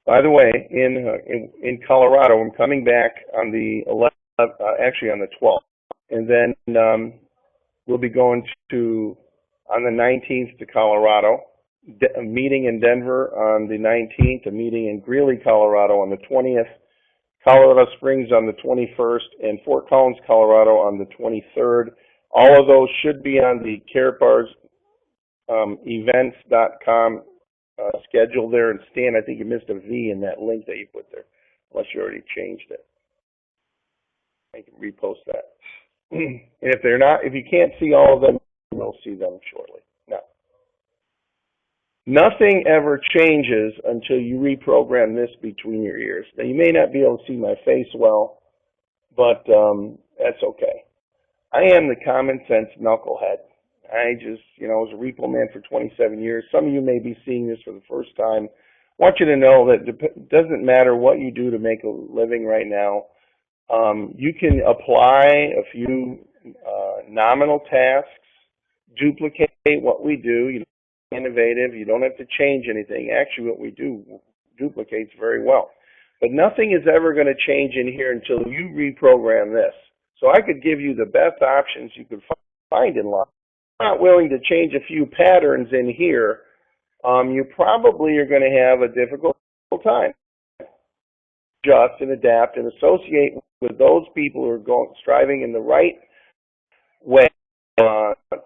By the way, in Colorado, I'm coming back on the 11th, actually on the 12th, and then we'll be going to on the 19th to Colorado, a meeting in Denver on the 19th, a meeting in Greeley, Colorado on the 20th, Colorado Springs on the 21st, and Fort Collins, Colorado on the 23rd. All of those should be on the Karatbars events.com schedule there. And Stan, I think you missed a V in that link that you put there, unless you already changed it. I can repost that. And if they're not, if you can't see all of them, you'll see them shortly. Now, nothing ever changes until you reprogram this between your ears. Now, you may not be able to see my face well, but that's okay. I am the common sense knucklehead. I just, was a repo man for 27 years. Some of you may be seeing this for the first time. I want you to know that it doesn't matter what you do to make a living right now. You can apply a few nominal tasks, duplicate what we do. You know, innovative. You don't have to change anything. Actually, what we do duplicates very well. But nothing is ever going to change in here until you reprogram this. So I could give you the best options you could find in life. If you're not willing to change a few patterns in here, you probably are going to have a difficult time. Adjust and adapt and associate with those people who are striving in the right way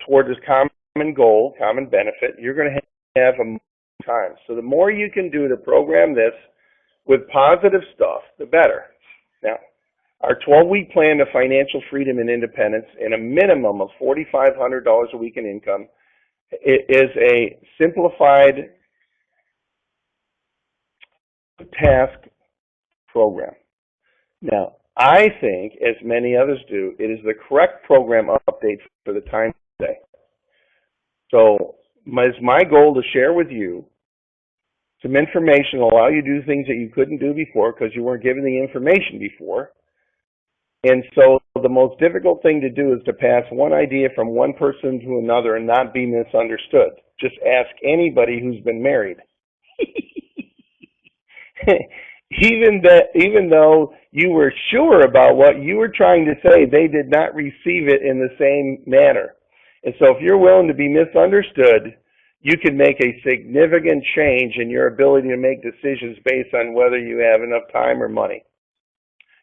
toward this common goal, common benefit. You're going to have a time. So the more you can do to program this with positive stuff, the better. Now, our 12-week plan to financial freedom and independence and a minimum of $4,500 a week in income is a simplified task program. Now, I think, as many others do, it is the correct program update for the time today. So it's my goal to share with you some information to allow you to do things that you couldn't do before because you weren't given the information before. And so the most difficult thing to do is to pass one idea from one person to another and not be misunderstood. Just ask anybody who's been married. Even though you were sure about what you were trying to say, they did not receive it in the same manner. And so if you're willing to be misunderstood, you can make a significant change in your ability to make decisions based on whether you have enough time or money.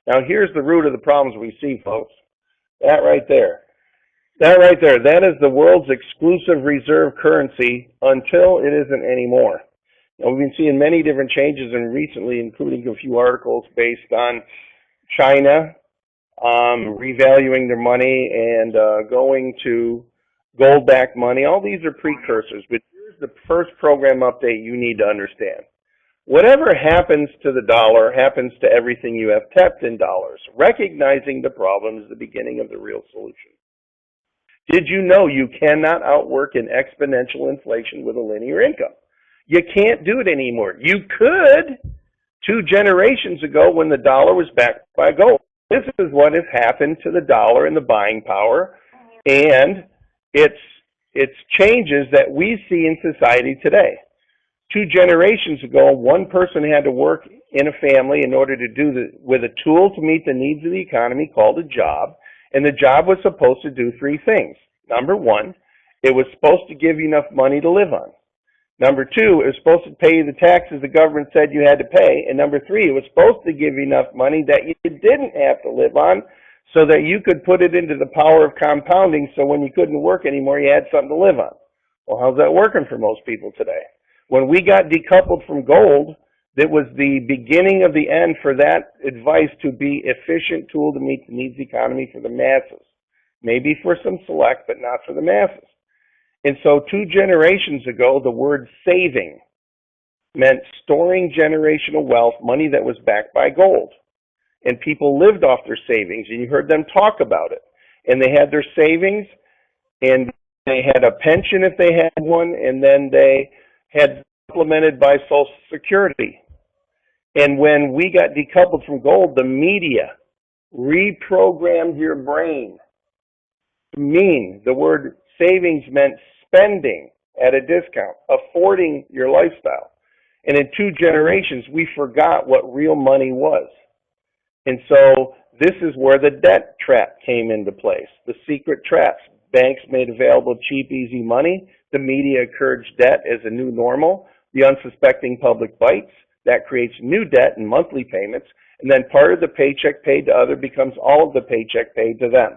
Now, here's the root of the problems we see, folks. That right there, that is the world's exclusive reserve currency until it isn't anymore. Now, we've been seeing many different changes and recently, including a few articles based on China revaluing their money and going to gold-backed money. All these are precursors, but here's the first program update you need to understand. Whatever happens to the dollar happens to everything you have kept in dollars. Recognizing the problem is the beginning of the real solution. Did you know you cannot outwork an exponential inflation with a linear income? You can't do it anymore. You could 2 generations ago when the dollar was backed by gold. This is what has happened to the dollar and the buying power, and it's changes that we see in society today. 2 generations ago, one person had to work in a family in order to with a tool to meet the needs of the economy called a job, and the job was supposed to do 3 things. Number 1, it was supposed to give you enough money to live on. Number 2, it was supposed to pay you the taxes the government said you had to pay, and number 3, it was supposed to give you enough money that you didn't have to live on so that you could put it into the power of compounding so when you couldn't work anymore, you had something to live on. Well, how's that working for most people today? When we got decoupled from gold, that was the beginning of the end for that advice to be efficient tool to meet the needs of the economy for the masses. Maybe for some select, but not for the masses. And so 2 generations ago, the word saving meant storing generational wealth, money that was backed by gold. And people lived off their savings, and you heard them talk about it. And they had their savings, and they had a pension if they had one, and then they had supplemented by Social Security. And when we got decoupled from gold, the media reprogrammed your brain to mean the word savings meant spending at a discount, affording your lifestyle. And in 2 generations, we forgot what real money was. And so this is where the debt trap came into place, the secret traps. Banks made available cheap, easy money. The media encouraged debt as a new normal. The unsuspecting public bites. That creates new debt and monthly payments. And then part of the paycheck paid to other becomes all of the paycheck paid to them.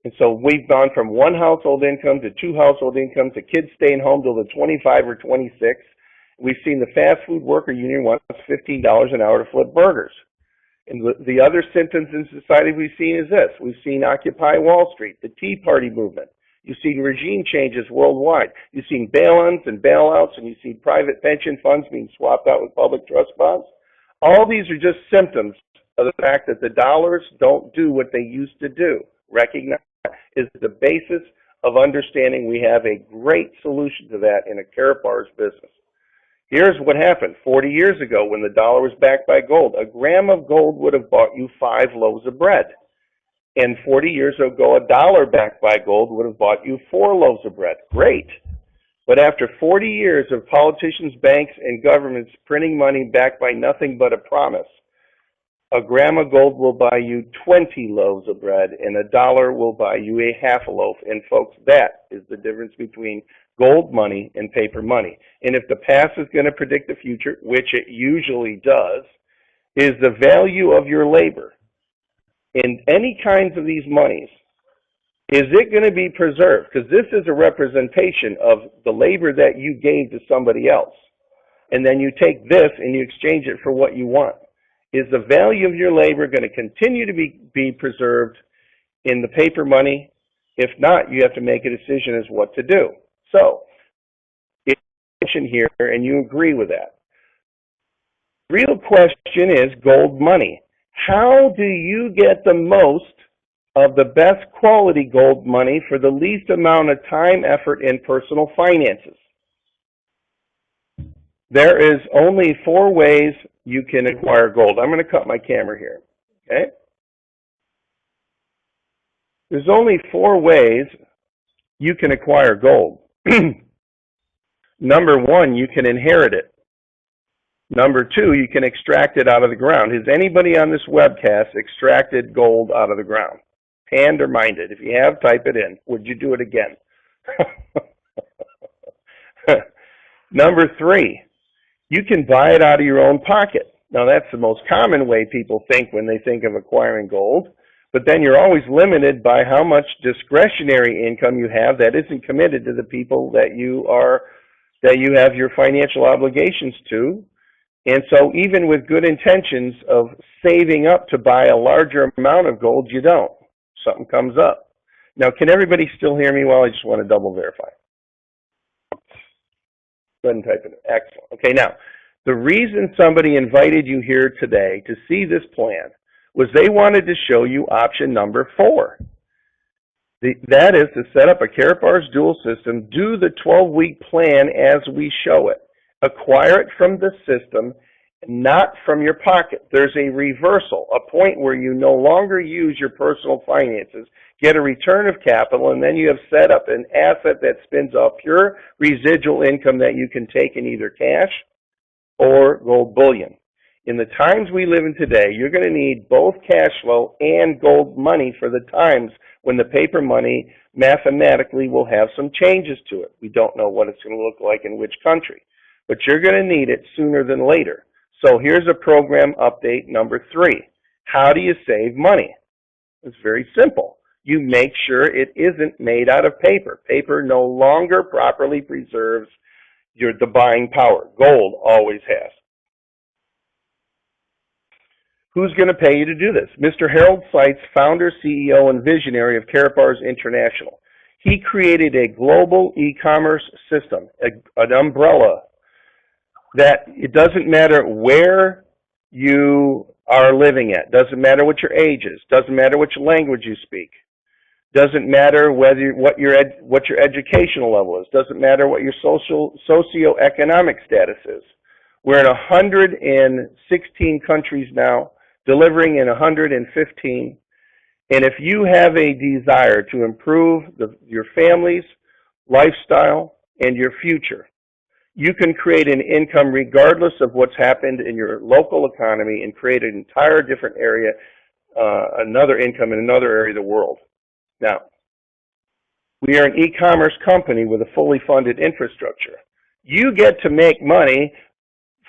And so we've gone from 1 household income to 2 household incomes to kids staying home till they're 25 or 26. We've seen the fast food worker union wants $15 an hour to flip burgers. And the other symptoms in society we've seen is this. We've seen Occupy Wall Street, the Tea Party movement. You've seen regime changes worldwide. You've seen bail-ins and bailouts, and you've seen private pension funds being swapped out with public trust bonds. All these are just symptoms of the fact that the dollars don't do what they used to do. Recognize that is the basis of understanding we have a great solution to that in a Karatbars business. Here's what happened 40 years ago when the dollar was backed by gold. A gram of gold would have bought you 5 loaves of bread. And 40 years ago, a dollar backed by gold would have bought you 4 loaves of bread. Great. But after 40 years of politicians, banks, and governments printing money backed by nothing but a promise, a gram of gold will buy you 20 loaves of bread, and a dollar will buy you a half a loaf. And folks, that is the difference between gold money and paper money. And if the past is going to predict the future, which it usually does, is the value of your labor in any kinds of these monies. Is it going to be preserved? Because this is a representation of the labor that you gave to somebody else. And then you take this and you exchange it for what you want. Is the value of your labor going to continue to be preserved in the paper money? If not, you have to make a decision as what to do. So, if you mention here and you agree with that, the real question is gold money. How do you get the most of the best quality gold money for the least amount of time, effort, and personal finances? There is only 4 ways you can acquire gold. I'm going to cut my camera here, okay? There's only 4 ways you can acquire gold. Number 1, you can inherit it. Number 2, you can extract it out of the ground. Has anybody on this webcast extracted gold out of the ground? Hand or minded? If you have, type it in. Would you do it again? Number 3, you can buy it out of your own pocket. Now, that's the most common way people think when they think of acquiring gold. But then you're always limited by how much discretionary income you have that isn't committed to the people that you have your financial obligations to. And so even with good intentions of saving up to buy a larger amount of gold, you don't. Something comes up. Now, can everybody still hear me? Well, I just want to double verify. Go ahead and type it in. Excellent. Okay, now, the reason somebody invited you here today to see this plan was they wanted to show you option number 4. That is to set up a Karatbars dual system, do the 12-week plan as we show it. Acquire it from the system, not from your pocket. There's a reversal, a point where you no longer use your personal finances, get a return of capital, and then you have set up an asset that spins off pure residual income that you can take in either cash or gold bullion. In the times we live in today, you're going to need both cash flow and gold money for the times when the paper money mathematically will have some changes to it. We don't know what it's going to look like in which country, but you're going to need it sooner than later. So here's a program update number 3. How do you save money? It's very simple. You make sure it isn't made out of paper. Paper no longer properly preserves the buying power. Gold always has. Who's going to pay you to do this? Mr. Harold Seitz, founder, CEO, and visionary of Karatbars International. He created a global e-commerce system, an umbrella that it doesn't matter where you are living at, doesn't matter what your age is, doesn't matter which language you speak, doesn't matter what your educational level is, doesn't matter what your socioeconomic status is. We're in 116 countries now, delivering in 115. And if you have a desire to improve your family's lifestyle and your future, you can create an income regardless of what's happened in your local economy and create an entire different area, another income in another area of the world. Now, we are an e-commerce company with a fully funded infrastructure. You get to make money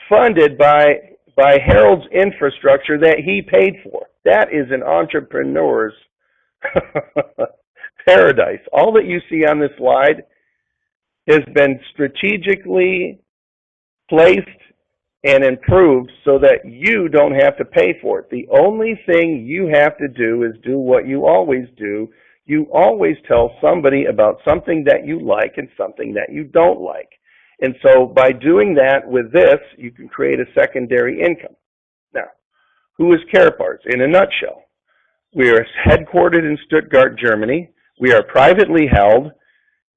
funded by Harold's infrastructure that he paid for. That is an entrepreneur's paradise. All that you see on this slide has been strategically placed and improved so that you don't have to pay for it. The only thing you have to do is do what you always do. You always tell somebody about something that you like and something that you don't like. And so by doing that with this, you can create a secondary income. Now, who is Karatbars? In a nutshell, we are headquartered in Stuttgart, Germany. We are privately held.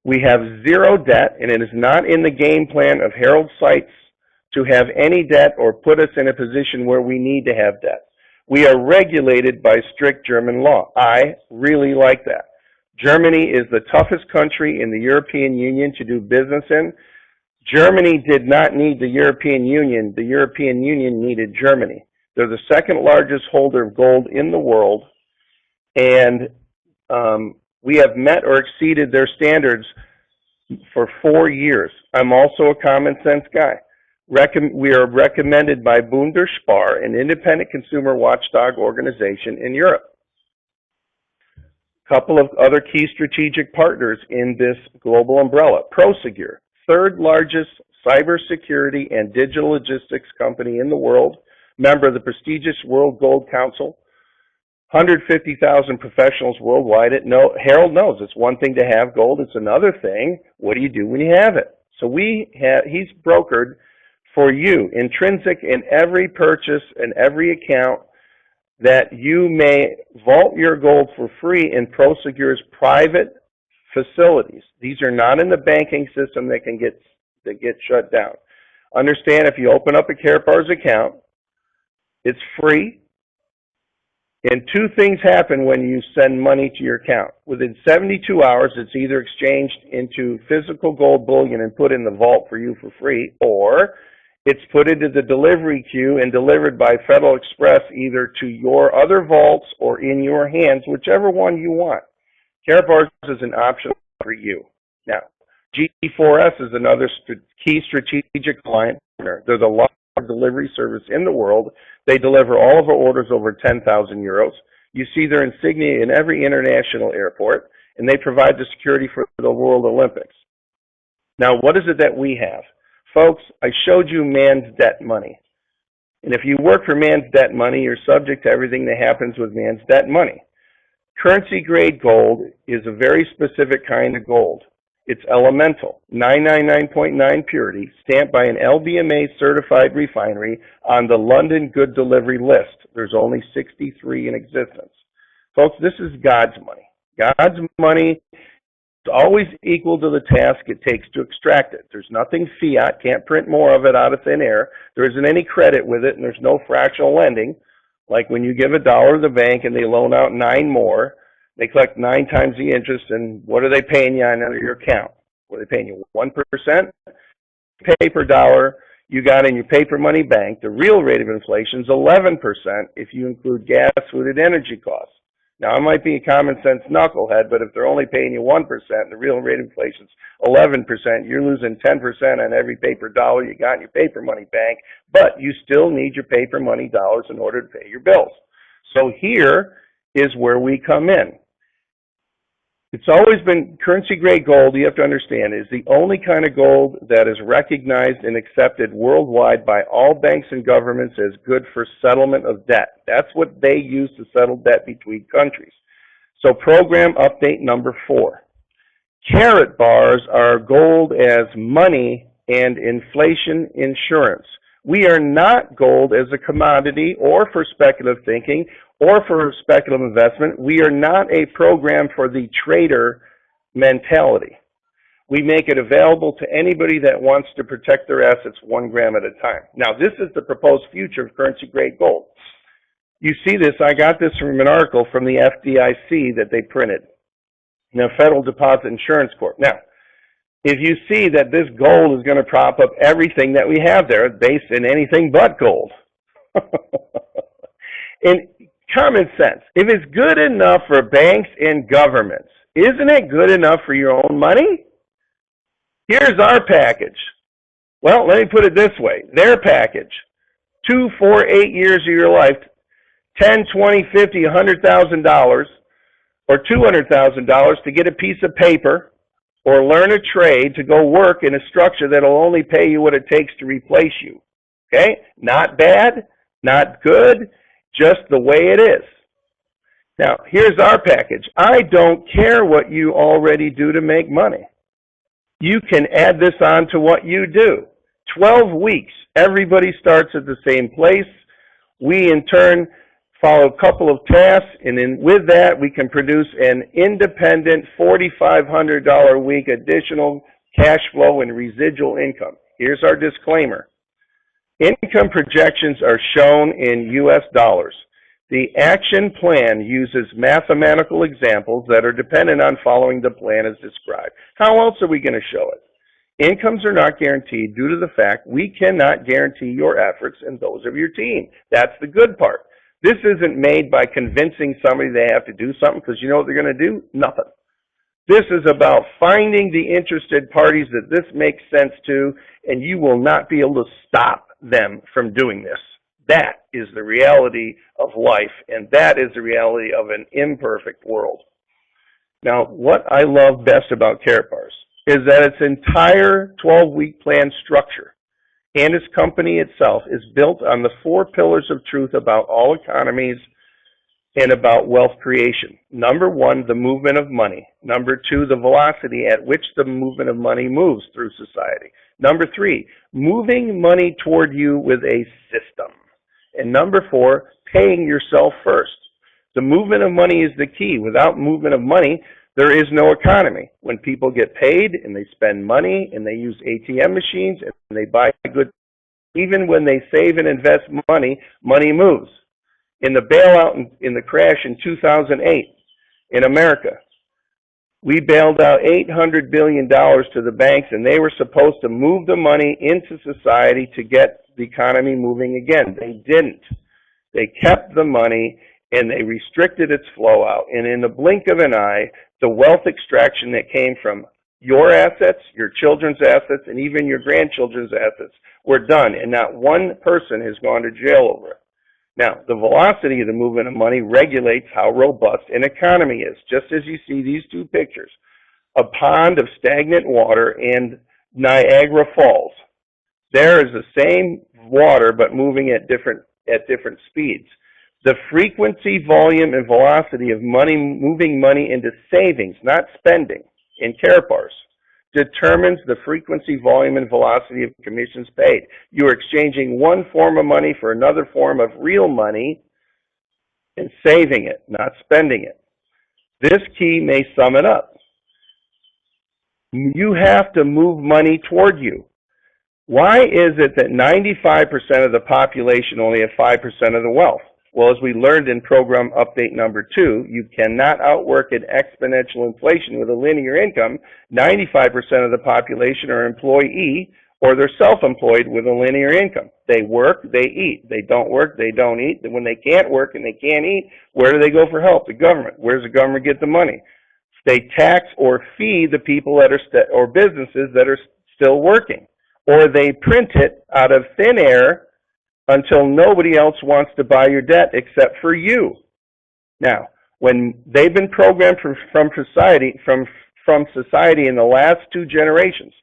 We have zero debt, and it is not in the game plan of Harold Sites to have any debt or put us in a position where we need to have debt. We are regulated by strict German law. I really like that. Germany is the toughest country in the European Union to do business in. Germany did not need the European Union. The European Union needed Germany. They're the second largest holder of gold in the world, and we have met or exceeded their standards for 4 years. I'm also a common sense guy. We are recommended by Bundesspar, an independent consumer watchdog organization in Europe. A couple of other key strategic partners in this global umbrella. Prosegur, third largest cybersecurity and digital logistics company in the world, member of the prestigious World Gold Council, 150,000 professionals worldwide. Harold knows it's one thing to have gold, it's another thing, what do you do when you have it? So he's brokered for you, intrinsic in every purchase and every account, that you may vault your gold for free in Prosegur's private facilities. These are not in the banking system that get shut down. Understand, if you open up a Karatbars account, it's free. And two things happen when you send money to your account. Within 72 hours, it's either exchanged into physical gold bullion and put in the vault for you for free, or it's put into the delivery queue and delivered by Federal Express either to your other vaults or in your hands, whichever one you want. Karatbars is an option for you. Now, G4S is another key strategic client partner. They're the largest delivery service in the world. They deliver all of our orders over 10,000 euros. You see their insignia in every international airport, and they provide the security for the World Olympics. Now, what is it that we have? Folks, I showed you man's debt money. And if you work for man's debt money, you're subject to everything that happens with man's debt money. Currency grade gold is a very specific kind of gold. It's elemental, 999.9 purity, stamped by an LBMA certified refinery on the London Good Delivery list. There's only 63 in existence. Folks, this is God's money. God's money is always equal to the task it takes to extract it. There's nothing fiat, can't print more of it out of thin air. There isn't any credit with it, and there's no fractional lending. Like when you give $1 to the bank and they loan out 9 more, they collect 9 times the interest, and what are they paying you on your account? What are they paying you, 1%? Pay per dollar you got in your paper money bank. The real rate of inflation is 11% if you include gas, food, and energy costs. Now, I might be a common sense knucklehead, but if they're only paying you 1%, the real rate of inflation is 11%, you're losing 10% on every paper dollar you got in your paper money bank, but you still need your paper money dollars in order to pay your bills. So here is where we come in. It's always been currency grade gold, you have to understand, is the only kind of gold that is recognized and accepted worldwide by all banks and governments as good for settlement of debt. That's what they use to settle debt between countries. So program update number 4. Karatbars are gold as money and inflation insurance. We are not gold as a commodity or for speculative thinking or for speculative investment. We are not a program for the trader mentality. We make it available to anybody that wants to protect their assets 1 gram at a time. Now, this is the proposed future of currency grade gold. You see this, I got this from an article from the FDIC that they printed. Now, Federal Deposit Insurance Corp. Now, if you see that this gold is going to prop up everything that we have there based in anything but gold. In common sense, if it's good enough for banks and governments, isn't it good enough for your own money? Here's our package. Well, let me put it this way. Their package, 2, 4, 8 years of your life, $10, $20, $50, $100,000, or $200,000 to get a piece of paper or learn a trade to go work in a structure that'll only pay you what it takes to replace you. Okay? Not bad, not good, just the way it is. Now, here's our package. I don't care what you already do to make money. You can add this on to what you do. 12 weeks, everybody starts at the same place. We, in turn, follow a couple of tasks, and then with that, we can produce an independent $4,500 a week additional cash flow and residual income. Here's our disclaimer. Income projections are shown in U.S. dollars. The action plan uses mathematical examples that are dependent on following the plan as described. How else are we going to show it? Incomes are not guaranteed due to the fact we cannot guarantee your efforts and those of your team. That's the good part. This isn't made by convincing somebody they have to do something because you know what they're going to do? Nothing. This is about finding the interested parties that this makes sense to, and you will not be able to stop them from doing this. That is the reality of life, and that is the reality of an imperfect world. Now, what I love best about Karatbars is that its entire 12-week plan structure and its company itself is built on the 4 pillars of truth about all economies and about wealth creation. Number 1, the movement of money. Number 2, the velocity at which the movement of money moves through society. Number 3, moving money toward you with a system. And number 4, paying yourself first. The movement of money is the key. Without movement of money, there is no economy. When people get paid and they spend money and they use ATM machines and they buy goods, even when they save and invest money, money moves. In the bailout in the crash in 2008 in America, we bailed out $800 billion to the banks, and they were supposed to move the money into society to get the economy moving again. They didn't. They kept the money and they restricted its flow out. And in the blink of an eye, the wealth extraction that came from your assets, your children's assets, and even your grandchildren's assets were done, and not one person has gone to jail over it. Now, the velocity of the movement of money regulates how robust an economy is, just as you see these 2 pictures. A pond of stagnant water and Niagara Falls. There is the same water, but moving at different speeds. The frequency, volume, and velocity of money, moving money into savings, not spending, in Karatbars, determines the frequency, volume, and velocity of commissions paid. You are exchanging one form of money for another form of real money and saving it, not spending it. This key may sum it up. You have to move money toward you. Why is it that 95% of the population only have 5% of the wealth? Well, as we learned in program update number 2, you cannot outwork an exponential inflation with a linear income. 95% of the population are employee or they're self-employed with a linear income. They work, they eat. They don't work, they don't eat. When they can't work and they can't eat, where do they go for help? The government. Where does the government get the money? They tax or fee the people that are or businesses that are still working. Or they print it out of thin air until nobody else wants to buy your debt except for you. Now, when they've been programmed from society in the last 2 generations,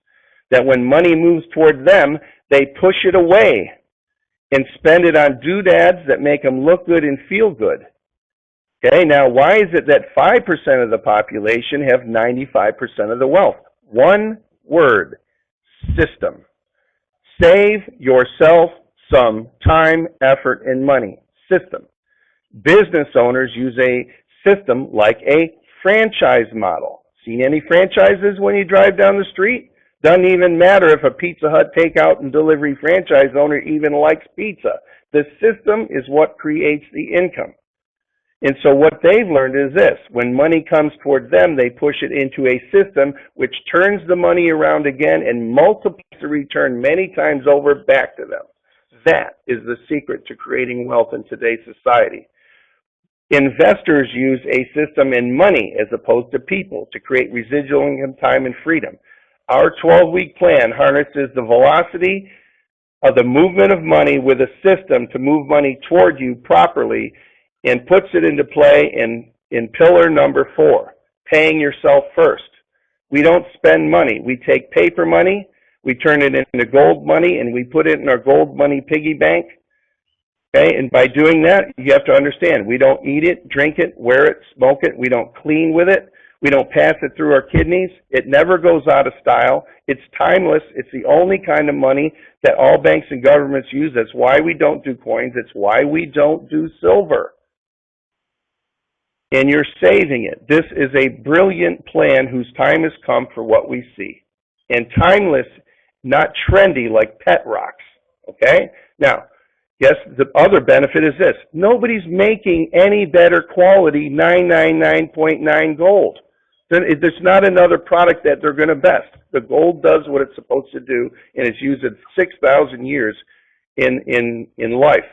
that when money moves toward them, they push it away and spend it on doodads that make them look good and feel good. Okay, now why is it that 5% of the population have 95% of the wealth? One word: system. Save yourself some time, effort, and money. System. Business owners use a system like a franchise model. Seen any franchises when you drive down the street? Doesn't even matter if a Pizza Hut takeout and delivery franchise owner even likes pizza. The system is what creates the income. And so what they've learned is this: when money comes towards them, they push it into a system which turns the money around again and multiplies the return many times over back to them. That is the secret to creating wealth in today's society. Investors use a system in money as opposed to people to create residual income, time, and freedom. Our 12-week plan harnesses the velocity of the movement of money with a system to move money toward you properly, and puts it into play in pillar number 4, paying yourself first. We don't spend money. We take paper money, we turn it into gold money, and we put it in our gold money piggy bank. Okay, and by doing that, you have to understand, we don't eat it, drink it, wear it, smoke it, we don't clean with it, we don't pass it through our kidneys, it never goes out of style, it's timeless, it's the only kind of money that all banks and governments use. That's why we don't do coins, it's why we don't do silver. And you're saving it. This is a brilliant plan whose time has come for what we see. And timeless, not trendy like pet rocks, okay? Now, yes, the other benefit is this: nobody's making any better quality 999.9 gold. There's not another product that they're going to best. The gold does what it's supposed to do, and it's used at 6,000 years in life.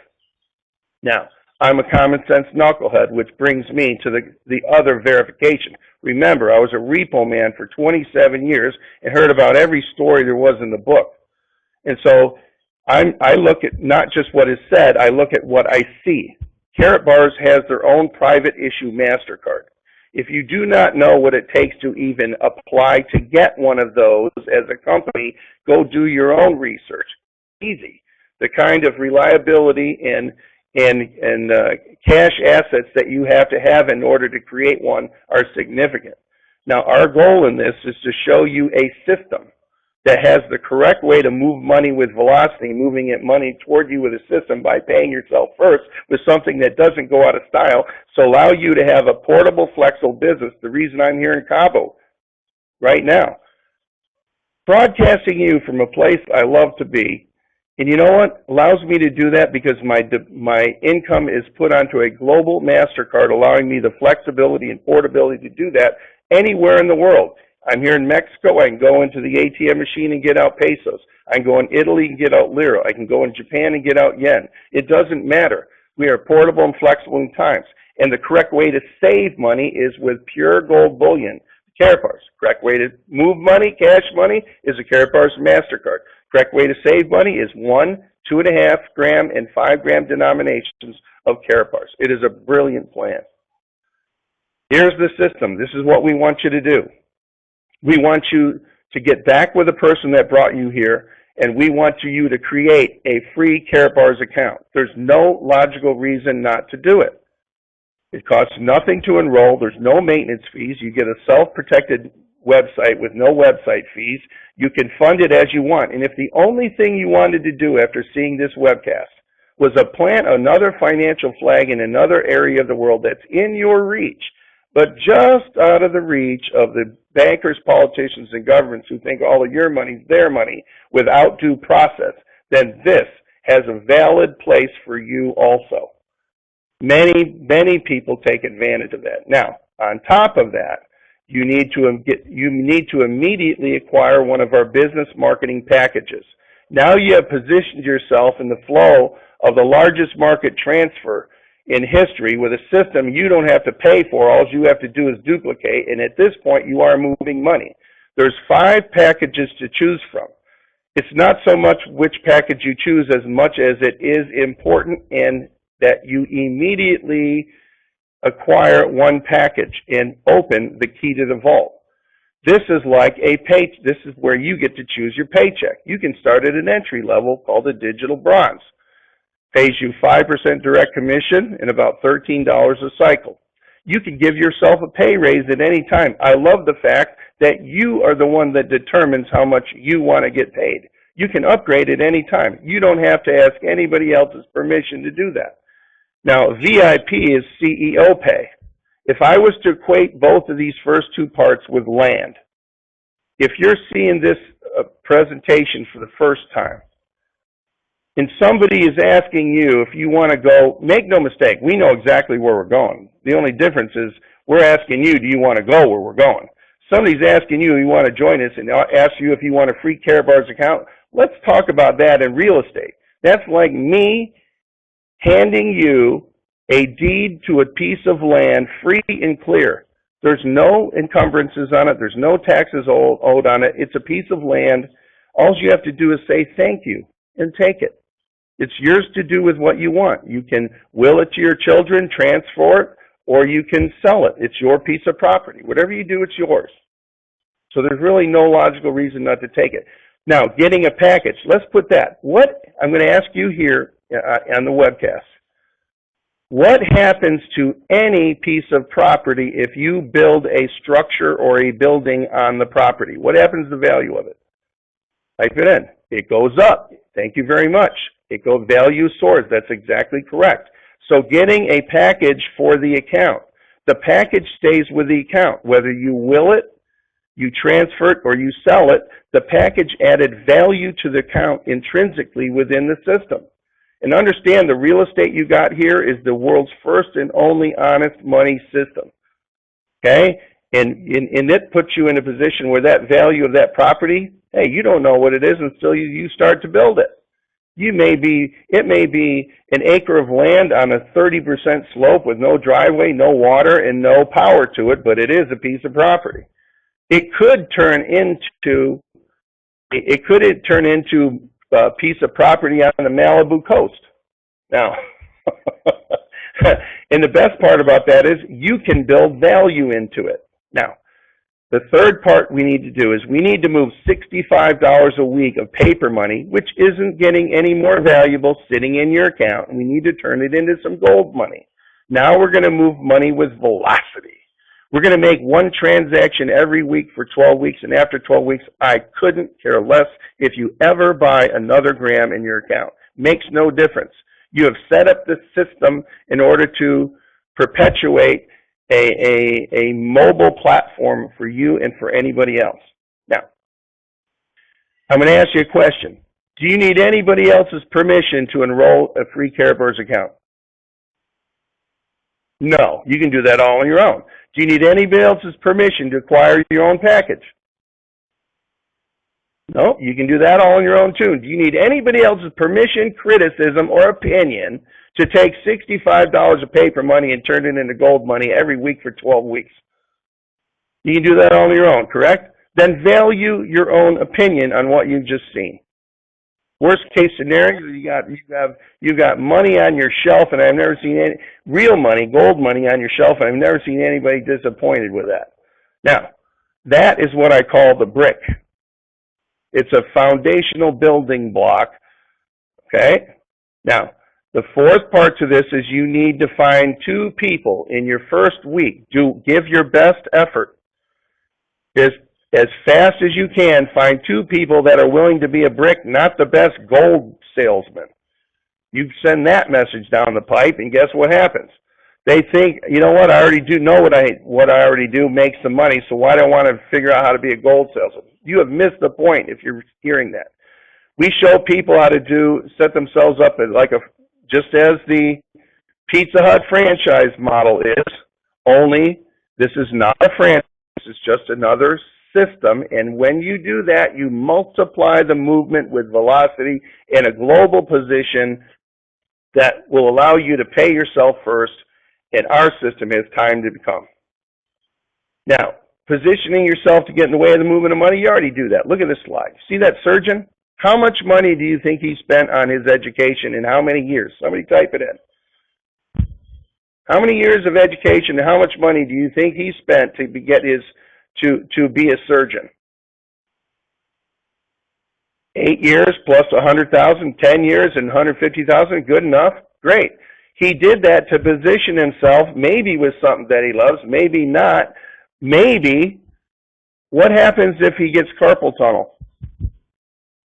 Now, I'm a common sense knucklehead, which brings me to the other verification. Remember, I was a repo man for 27 years and heard about every story there was in the book. And so I look at not just what is said, I look at what I see. Karatbars has their own private issue MasterCard. If you do not know what it takes to even apply to get one of those as a company, go do your own research. Easy. The kind of reliability and cash assets that you have to have in order to create one are significant. Now, our goal in this is to show you a system that has the correct way to move money with velocity, moving it money toward you with a system by paying yourself first with something that doesn't go out of style, so allow you to have a portable, flexible business. The reason I'm here in Cabo right now, broadcasting you from a place I love to be. And you know what allows me to do that? Because my income is put onto a global MasterCard, allowing me the flexibility and portability to do that anywhere in the world. I'm here in Mexico, I can go into the ATM machine and get out pesos. I can go in Italy and get out lira. I can go in Japan and get out yen. It doesn't matter. We are portable and flexible in times. And the correct way to save money is with pure gold bullion. Karatbars. Correct way to move money, cash money, is a Karatbars MasterCard. Correct way to save money is 1, 2.5 gram, and 5 gram denominations of Karatbars. It is a brilliant plan. Here's the system. This is what we want you to do. We want you to get back with the person that brought you here, and we want you to create a free Karatbars account. There's no logical reason not to do it. It costs nothing to enroll. There's no maintenance fees. You get a self-protected website with no website fees. You can fund it as you want. And if the only thing you wanted to do after seeing this webcast was to plant another financial flag in another area of the world that's in your reach, but just out of the reach of the bankers, politicians, and governments who think all of your money is their money without due process, then this has a valid place for you also. Many people take advantage of that. Now, on top of that, you need to immediately acquire one of our business marketing packages. Now you have positioned yourself in the flow of the largest market transfer in history with a system you don't have to pay for. All you have to do is duplicate, and at this point you are moving money. There's 5 packages to choose from. It's not so much which package you choose as much as it is important and that you immediately acquire one package and open the key to the vault. This is like this is where you get to choose your paycheck. You can start at an entry level called a digital bronze. Pays you 5% direct commission and about $13 a cycle. You can give yourself a pay raise at any time. I love the fact that you are the one that determines how much you want to get paid. You can upgrade at any time. You don't have to ask anybody else's permission to do that. Now, VIP is CEO pay. If I was to equate both of these first 2 parts with land, if you're seeing this presentation for the first time, and somebody is asking you if you want to go, make no mistake, we know exactly where we're going. The only difference is we're asking you, do you want to go where we're going? Somebody's asking you, you want to join us, and ask you if you want a free Karatbars account. Let's talk about that in real estate. That's like me handing you a deed to a piece of land free and clear. There's no encumbrances on it. There's no taxes owed on it. It's a piece of land. All you have to do is say thank you and take it. It's yours to do with what you want. You can will it to your children, transfer it, or you can sell it. It's your piece of property. Whatever you do, it's yours. So there's really no logical reason not to take it. Now, getting a package, let's put that. What I'm going to ask you here on the webcast, what happens to any piece of property if you build a structure or a building on the property? What happens to the value of it? Type it in. It goes up. Thank you very much. It goes, value soars. That's exactly correct. So getting a package for the account. The package stays with the account. Whether you will it, you transfer it, or you sell it, the package added value to the account intrinsically within the system. And understand, the real estate you got here is the world's first and only honest money system. Okay? And it puts you in a position where that value of that property, hey, you don't know what it is until you start to build it. It may be an acre of land on a 30% slope with no driveway, no water, and no power to it, but it is a piece of property. It could turn into a piece of property on the Malibu coast. Now, and the best part about that is you can build value into it. Now, the third part we need to do is we need to move $65 a week of paper money, which isn't getting any more valuable sitting in your account, and we need to turn it into some gold money. Now we're going to move money with velocity. We're going to make one transaction every week for 12 weeks, and after 12 weeks, I couldn't care less if you ever buy another gram in your account. Makes no difference. You have set up this system in order to perpetuate a mobile platform for you and for anybody else. Now, I'm going to ask you a question. Do you need anybody else's permission to enroll a free Karatbars account? No, you can do that all on your own. Do you need anybody else's permission to acquire your own package? No, you can do that all on your own too. Do you need anybody else's permission, criticism, or opinion to take $65 of paper money and turn it into gold money every week for 12 weeks? You can do that all on your own, correct? Then value your own opinion on what you've just seen. Worst case scenario, you've got money on your shelf, and I've never seen any real money, gold money on your shelf, and I've never seen anybody disappointed with that. Now, that is what I call the brick. It's a foundational building block. Okay? Now, the fourth part to this is you need to find 2 people in your first week. Give your best effort. As fast as you can, find 2 people that are willing to be a brick, not the best gold salesman. You send that message down the pipe, and guess what happens? They think, you know what, I already do know what I already do makes the money, so why do I want to figure out how to be a gold salesman? You have missed the point if you're hearing that. We show people how to set themselves up as just as the Pizza Hut franchise model is, only this is not a franchise, this is just another system, and when you do that, you multiply the movement with velocity in a global position that will allow you to pay yourself first, and our system has time to become. Now, positioning yourself to get in the way of the movement of money, you already do that. Look at this slide. See that surgeon? How much money do you think he spent on his education in how many years? Somebody type it in. How many years of education and how much money do you think he spent to be a surgeon? 8 years plus 100,000, 10 years and 150,000, good enough? Great. He did that to position himself, maybe with something that he loves, maybe not. Maybe, what happens if he gets carpal tunnel?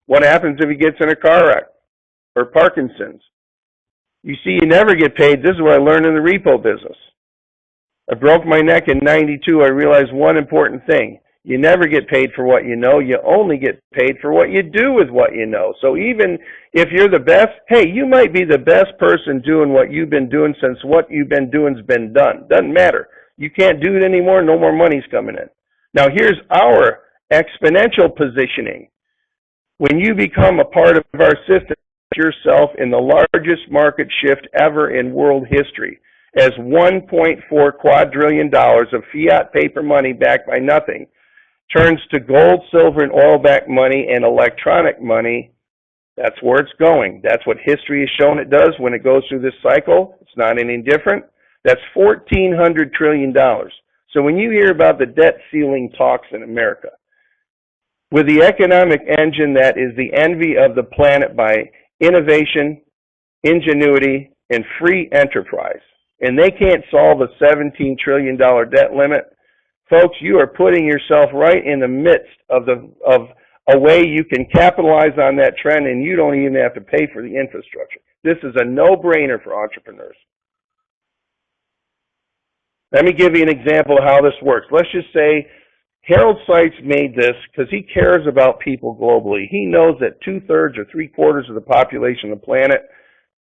What happens if he gets in a car wreck or Parkinson's? You see, you never get paid. This is what I learned in the repo business. I broke my neck in '92. I realized one important thing. You never get paid for what you know. You only get paid for what you do with what you know. So even if you're the best, hey, you might be the best person doing what you've been doing since what you've been doing's been done. Doesn't matter. You can't do it anymore. No more money's coming in. Now here's our exponential positioning. When you become a part of our system, yourself in the largest market shift ever in world history, as $1.4 quadrillion of fiat paper money backed by nothing turns to gold, silver, and oil-backed money and electronic money. That's where it's going. That's what history has shown it does when it goes through this cycle. It's not any different. That's $1,400 trillion. So when you hear about the debt ceiling talks in America, with the economic engine that is the envy of the planet by innovation, ingenuity, and free enterprise, and they can't solve a $17 trillion debt limit, folks, you are putting yourself right in the midst of a way you can capitalize on that trend, and you don't even have to pay for the infrastructure. This is a no-brainer for entrepreneurs. Let me give you an example of how this works. Let's just say Harold Seitz made this because he cares about people globally. He knows that 2/3 or 3/4 of the population of the planet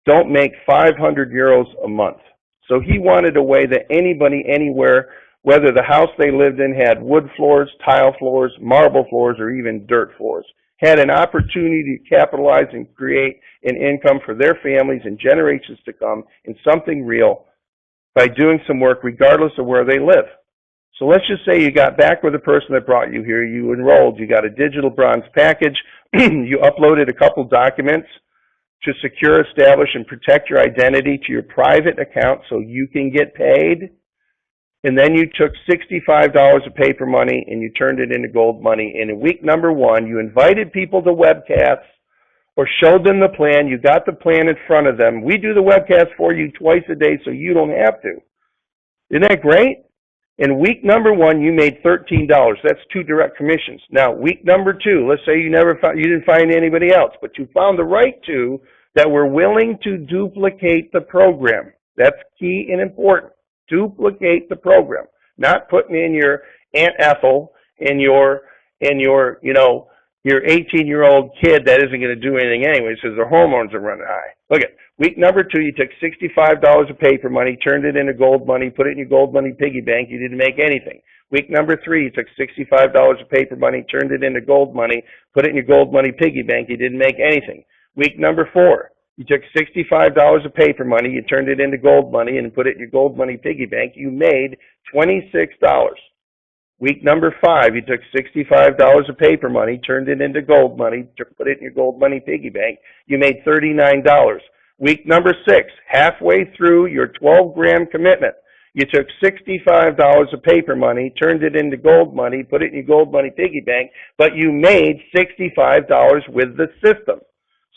don't make 500 euros a month. So he wanted a way that anybody, anywhere, whether the house they lived in had wood floors, tile floors, marble floors, or even dirt floors, had an opportunity to capitalize and create an income for their families and generations to come in something real by doing some work regardless of where they live. So let's just say you got back with the person that brought you here, you enrolled, you got a digital bronze package, you uploaded a couple documents to secure, establish, and protect your identity to your private account so you can get paid. And then you took $65 of paper money and you turned it into gold money. And in week number 1, you invited people to webcasts or showed them the plan. You got the plan in front of them. We do the webcast for you twice a day so you don't have to. Isn't that great? In week number 1, you made $13. That's 2 direct commissions. Now, week number 2, let's say you didn't find anybody else, but you found the right 2 that were willing to duplicate the program. That's key and important. Duplicate the program, not putting in your Aunt Ethel and your 18-year-old kid that isn't going to do anything anyway because their hormones are running high. Look at week number 2, you took $65 of paper money, turned it into gold money, put it in your gold money piggy bank. You didn't make anything. Week number 3, you took $65 of paper money, turned it into gold money, put it in your gold money piggy bank. You didn't make anything. Week number 4, you took $65 of paper money, you turned it into gold money and put it in your gold money piggy bank. You made $26. Week number 5, you took $65 of paper money, turned it into gold money, put it in your gold money piggy bank. You made $39. Week number 6, halfway through your 12-gram commitment, you took $65 of paper money, turned it into gold money, put it in your gold money piggy bank, but you made $65 with the system.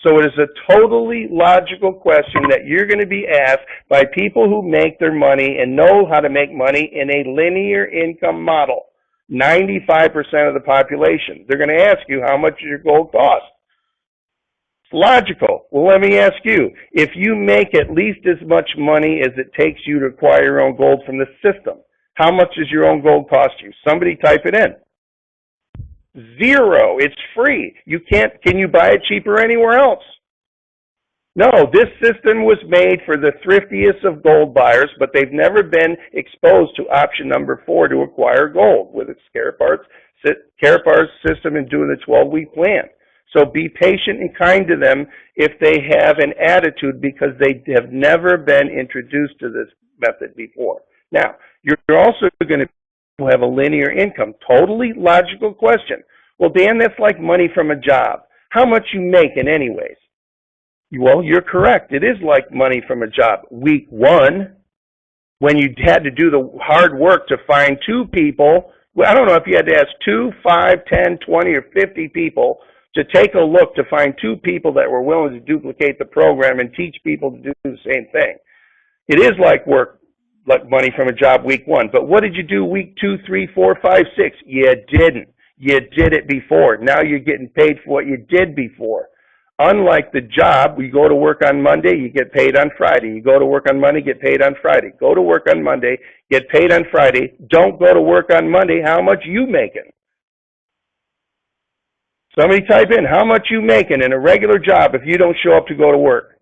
So it is a totally logical question that you're going to be asked by people who make their money and know how to make money in a linear income model. 95% of the population. They're going to ask you, how much does your gold cost? It's logical. Well, let me ask you, if you make at least as much money as it takes you to acquire your own gold from the system, how much does your own gold cost you? Somebody type it in. 0. It's free. Can you buy it cheaper anywhere else? No, this system was made for the thriftiest of gold buyers, but they've never been exposed to option number 4 to acquire gold with its Karatbars system and doing the 12-week plan. So be patient and kind to them if they have an attitude because they have never been introduced to this method before. Now, you're also going to have a linear income. Totally logical question. Well, Dan, that's like money from a job. How much you making anyways? Well, you're correct. It is like money from a job. Week 1, when you had to do the hard work to find 2 people, well, I don't know if you had to ask 2, 5, 10, 20, or 50 people to take a look to find 2 people that were willing to duplicate the program and teach people to do the same thing. It is like work, like money from a job week 1. But what did you do week 2, 3, 4, 5, 6? You didn't. You did it before. Now you're getting paid for what you did before. Unlike the job, you go to work on Monday, you get paid on Friday. You go to work on Monday, get paid on Friday. Go to work on Monday, get paid on Friday. Don't go to work on Monday. How much you making? Somebody type in how much you making in a regular job if you don't show up to go to work.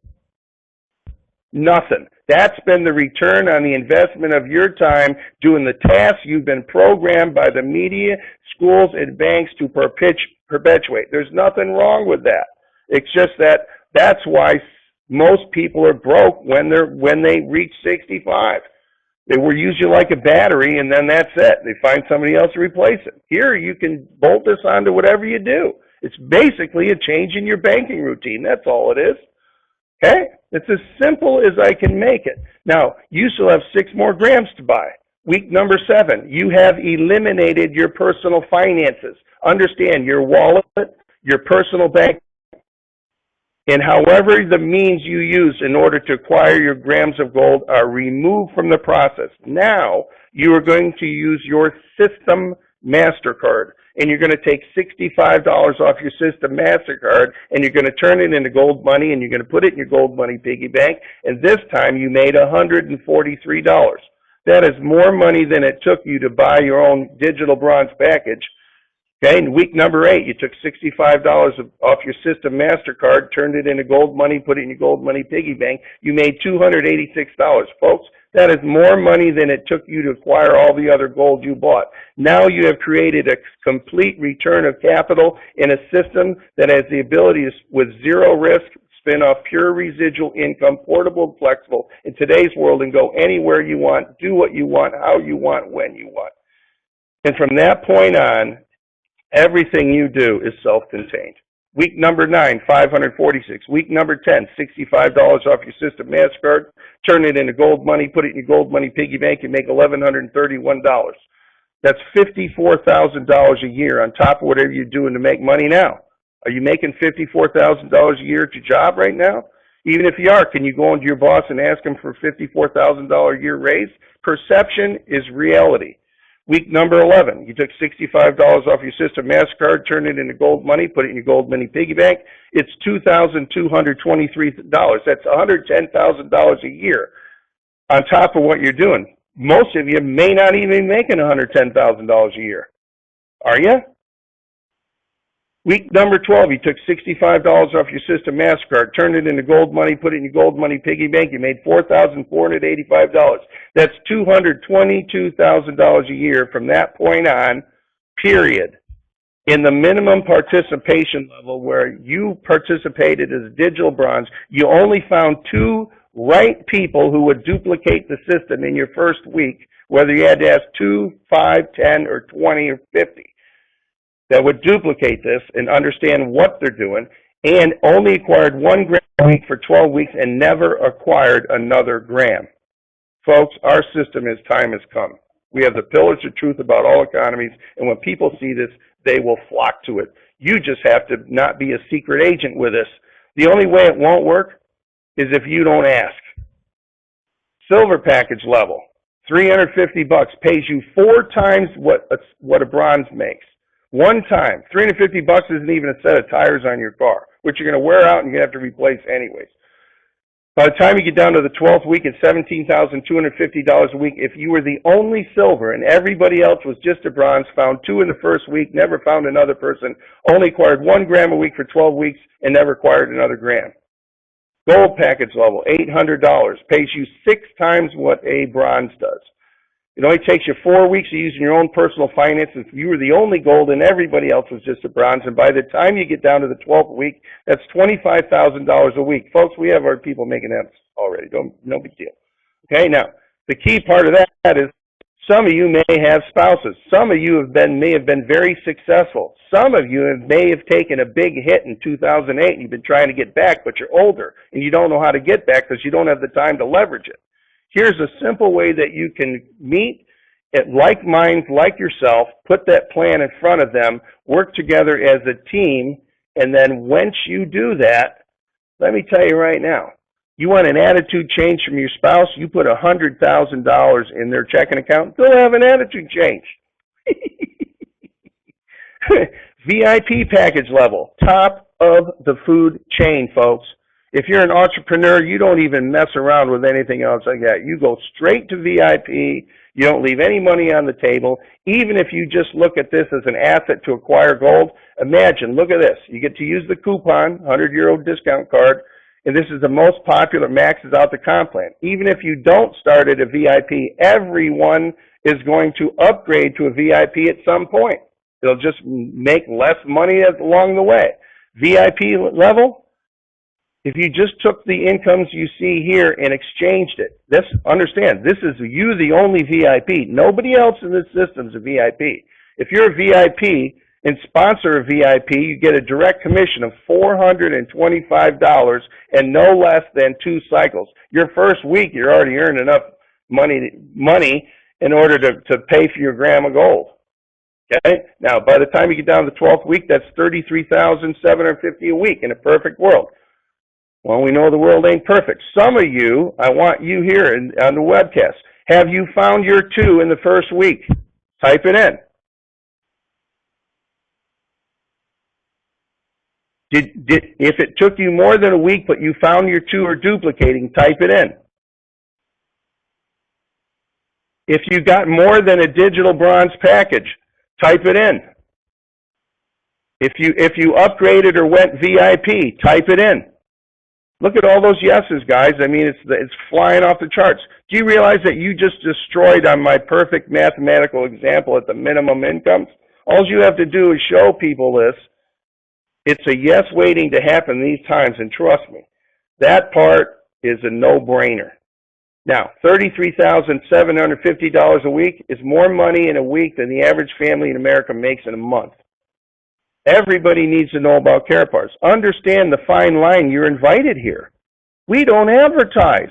Nothing. That's been the return on the investment of your time doing the tasks you've been programmed by the media, schools, and banks to perpetuate. There's nothing wrong with that. It's just that that's why most people are broke when they reach 65. They will use you like a battery, and then that's it. They find somebody else to replace it. Here, you can bolt this onto whatever you do. It's basically a change in your banking routine. That's all it is. Okay? It's as simple as I can make it. Now, you still have 6 more grams to buy. Week number 7, you have eliminated your personal finances. Understand your wallet, your personal bank, and however the means you use in order to acquire your grams of gold are removed from the process. Now, you are going to use your system MasterCard, and you're going to take $65 off your system MasterCard, and you're going to turn it into gold money, and you're going to put it in your gold money piggy bank, and this time you made $143. That is more money than it took you to buy your own digital bronze package. Okay, in week number 8, you took $65 off your system MasterCard, turned it into gold money, put it in your gold money piggy bank. You made $286. Folks, that is more money than it took you to acquire all the other gold you bought. Now you have created a complete return of capital in a system that has the ability to, with zero risk, spin off pure residual income, portable and flexible in today's world and go anywhere you want, do what you want, how you want, when you want. And from that point on, everything you do is self-contained. Week number 9, $546. Week number 10, $65 off your system MasterCard. Turn it into gold money, put it in your gold money piggy bank, and make $1,131. That's $54,000 a year on top of whatever you're doing to make money now. Are you making $54,000 a year at your job right now? Even if you are, can you go into your boss and ask him for a $54,000 a year raise? Perception is reality. Week number 11, you took $65 off your system MasterCard, turned it into gold money, put it in your gold money piggy bank. It's $2,223. That's $110,000 a year on top of what you're doing. Most of you may not even be making $110,000 a year. Are you? Week number 12, you took $65 off your system MasterCard, turned it into gold money, put it in your gold money piggy bank. You made $4,485. That's $222,000 a year from that point on, period. In the minimum participation level where you participated as digital bronze, you only found 2 right people who would duplicate the system in your first week, whether you had to ask 2, 5, 10, or 20, or 50. That would duplicate this and understand what they're doing, and only acquired 1 gram a week for 12 weeks and never acquired another gram. Folks, our system is time has come. We have the pillars of truth about all economies, and when people see this, they will flock to it. You just have to not be a secret agent with us. The only way it won't work is if you don't ask. Silver package level, $350 pays you 4 times what a bronze makes. One time, $350 isn't even a set of tires on your car, which you're going to wear out and you're going to have to replace anyways. By the time you get down to the 12th week, it's $17,250 a week. If you were the only silver and everybody else was just a bronze, found 2 in the first week, never found another person, only acquired 1 gram a week for 12 weeks, and never acquired another gram. Gold package level, $800, pays you 6 times what a bronze does. It only takes you 4 weeks of using your own personal finances. You were the only gold and everybody else was just a bronze. And by the time you get down to the 12th week, that's $25,000 a week. Folks, we have our people making M's already. No big deal. Okay, now, the key part of that is some of you may have spouses. Some of you may have been very successful. Some of you may have taken a big hit in 2008 and you've been trying to get back, but you're older and you don't know how to get back because you don't have the time to leverage it. Here's a simple way that you can meet at like minds like yourself, put that plan in front of them, work together as a team, and then once you do that, let me tell you right now, you want an attitude change from your spouse, you put $100,000 in their checking account, they'll have an attitude change. VIP package level, top of the food chain, folks. If you're an entrepreneur, you don't even mess around with anything else like that. You go straight to VIP. You don't leave any money on the table. Even if you just look at this as an asset to acquire gold, imagine, look at this. You get to use the coupon, €100 discount card, and this is the most popular, maxes out the comp plan. Even if you don't start at a VIP, everyone is going to upgrade to a VIP at some point. They'll just make less money along the way. VIP level, if you just took the incomes you see here and exchanged it, understand, this is you the only VIP. Nobody else in this system is a VIP. If you're a VIP and sponsor a VIP, you get a direct commission of $425 and no less than 2 cycles. Your first week, you're already earned enough money in order to pay for your gram of gold. Okay? Now, by the time you get down to the 12th week, that's $33,750 a week in a perfect world. Well, we know the world ain't perfect. Some of you, I want you here on the webcast. Have you found your 2 in the first week? Type it in. If it took you more than a week, but you found your 2 are duplicating, type it in. If you got more than a digital bronze package, type it in. If you upgraded or went VIP, type it in. Look at all those yeses, guys. I mean, it's flying off the charts. Do you realize that you just destroyed on my perfect mathematical example at the minimum incomes? All you have to do is show people this. It's a yes waiting to happen these times, and trust me, that part is a no-brainer. Now, $33,750 a week is more money in a week than the average family in America makes in a month. Everybody needs to know about Karatbars. Understand the fine line. You're invited here. We don't advertise.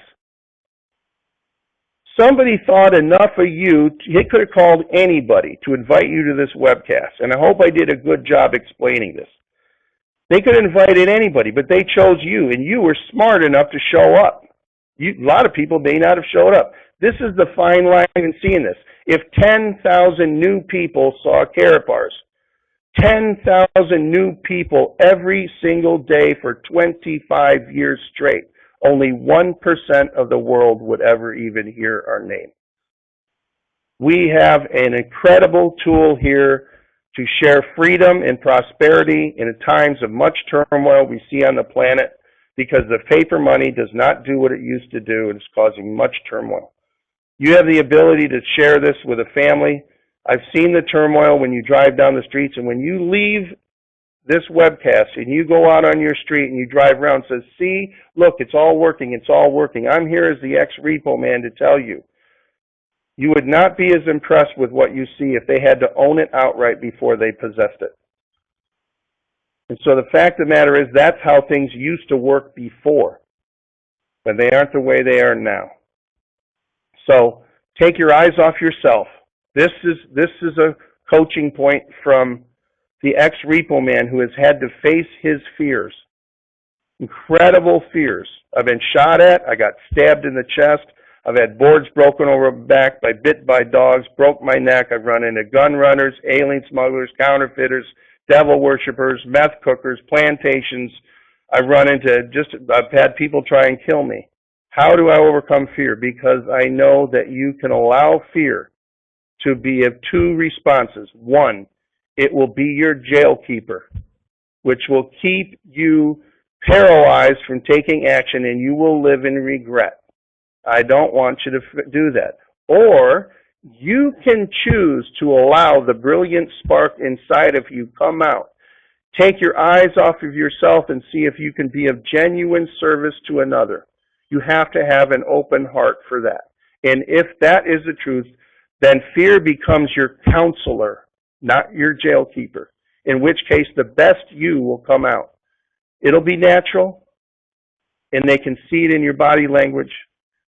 Somebody thought enough of you, he could have called anybody to invite you to this webcast, and I hope I did a good job explaining this. They could have invited anybody, but they chose you, and you were smart enough to show up. A lot of people may not have showed up. This is the fine line in seeing this. If 10,000 new people saw Karatbars, 10,000 new people every single day for 25 years straight, only 1% of the world would ever even hear our name. We have an incredible tool here to share freedom and prosperity in times of much turmoil we see on the planet, because the paper money does not do what it used to do, and it's causing much turmoil. You have the ability to share this with a family. I've seen the turmoil when you drive down the streets, and when you leave this webcast and you go out on your street and you drive around and says, see, look, it's all working, it's all working. I'm here as the ex-repo man to tell you. You would not be as impressed with what you see if they had to own it outright before they possessed it. And so the fact of the matter is, that's how things used to work before, but they aren't the way they are now. So take your eyes off yourself. This is a coaching point from the ex-repo man who has had to face his fears. Incredible fears. I've been shot at. I got stabbed in the chest. I've had boards broken over my back, bit by dogs, broke my neck. I've run into gun runners, alien smugglers, counterfeiters, devil worshippers, meth cookers, plantations. I've had people try and kill me. How do I overcome fear? Because I know that you can allow fear to be of 2 responses. 1, it will be your jail keeper, which will keep you paralyzed from taking action, and you will live in regret. I don't want you to do that. Or you can choose to allow the brilliant spark inside of you come out. Take your eyes off of yourself and see if you can be of genuine service to another. You have to have an open heart for that. And if that is the truth, then fear becomes your counselor, not your jail keeper, in which case the best you will come out. It'll be natural, and they can see it in your body language.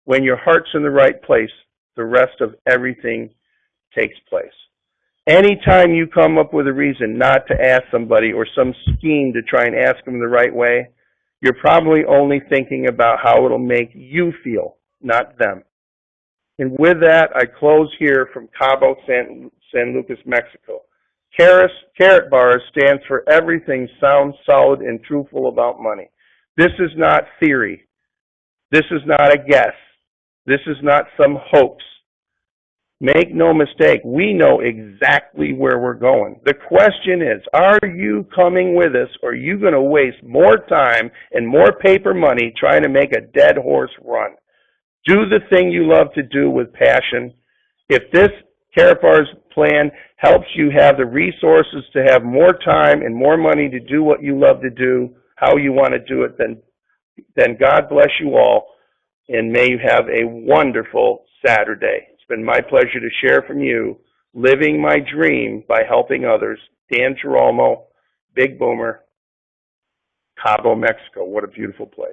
When your heart's in the right place, the rest of everything takes place. Anytime you come up with a reason not to ask somebody or some scheme to try and ask them the right way, you're probably only thinking about how it'll make you feel, not them. And with that, I close here from Cabo San Lucas, Mexico. Karatbars stands for everything sound, solid, and truthful about money. This is not theory. This is not a guess. This is not some hoax. Make no mistake, we know exactly where we're going. The question is, are you coming with us, or are you going to waste more time and more paper money trying to make a dead horse run? Do the thing you love to do with passion. If this Karatbars plan helps you have the resources to have more time and more money to do what you love to do, how you want to do it, then God bless you all, and may you have a wonderful Saturday. It's been my pleasure to share from you, living my dream by helping others. Dan Girolamo, Big Boomer, Cabo, Mexico. What a beautiful place.